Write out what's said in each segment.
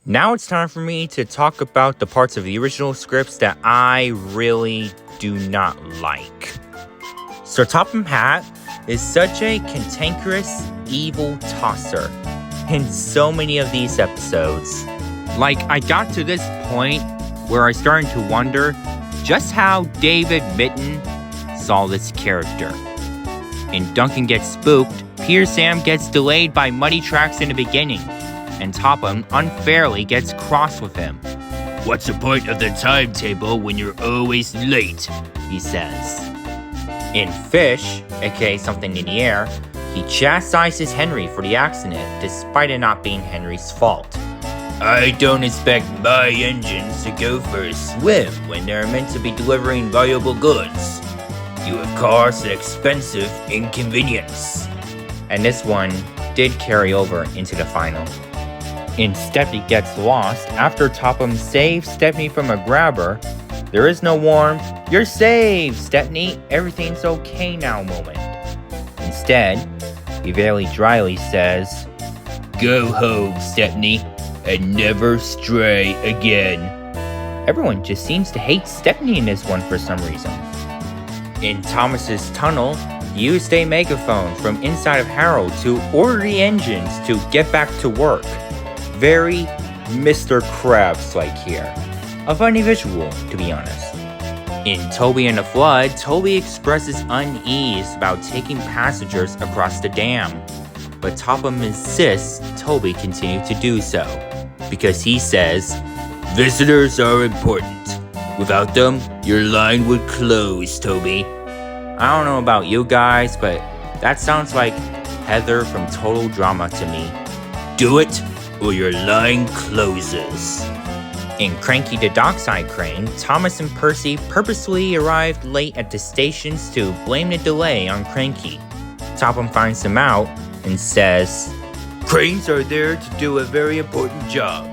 Now it's time for me to talk about the parts of the original scripts that I really do not like. So Topham Hatt is such a cantankerous, evil tosser in so many of these episodes. Like, I got to this point where I started to wonder just how David Mitton saw this character. In Duncan Gets Spooked, Peter Sam gets delayed by muddy tracks in the beginning, and Topham unfairly gets cross with him. "What's the point of the timetable when you're always late?" he says. In Fish, aka Something in the Air, he chastises Henry for the accident despite it not being Henry's fault. "I don't expect my engines to go for a swim when they're meant to be delivering valuable goods. You have caused an expensive inconvenience." And this one did carry over into the final. In Stepney Gets Lost, after Topham saves Stepney from a grabber, there is no warm, "You're saved, Stepney, everything's okay now" moment. Instead, he very dryly says, "Go home, Stepney, and never stray again." Everyone just seems to hate Stepney in this one for some reason. In Thomas's tunnel, he used a megaphone from inside of Harold to order the engines to get back to work. Very Mr. Krabs-like here. A funny visual, to be honest. In Toby and the Flood, Toby expresses unease about taking passengers across the dam, but Topham insists Toby continue to do so, because he says, "Visitors are important. Without them, your line would close, Toby." I don't know about you guys, but that sounds like Heather from Total Drama to me. "Do it, or your line closes." In Cranky the Dockside Crane, Thomas and Percy purposely arrived late at the stations to blame the delay on Cranky. Topham finds them out and says, "Cranes are there to do a very important job.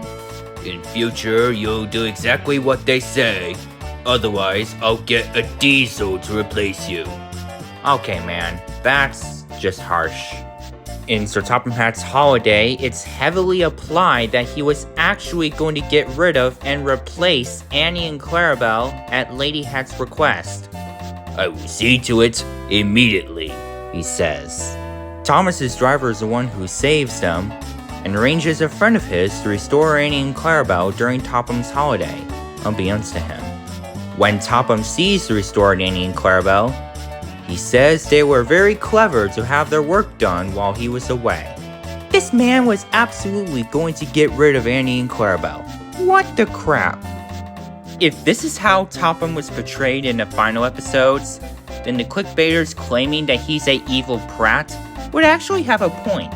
In future, you'll do exactly what they say. Otherwise, I'll get a diesel to replace you." Okay, man, that's just harsh. In Sir Topham Hatt's Holiday, it's heavily applied that he was actually going to get rid of and replace Annie and Clarabelle at Lady Hatt's request. "I will see to it immediately," he says. Thomas's driver is the one who saves them and arranges a friend of his to restore Annie and Clarabelle during Topham's holiday, unbeknownst to him. When Topham sees the restored Annie and Clarabelle, he says they were very clever to have their work done while he was away. This man was absolutely going to get rid of Annie and Clarabelle. What the crap? If this is how Topham was portrayed in the final episodes, then the clickbaiters claiming that he's a evil prat would actually have a point.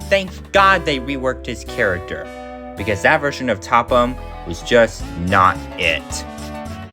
Thank God they reworked his character, because that version of Topham was just not it.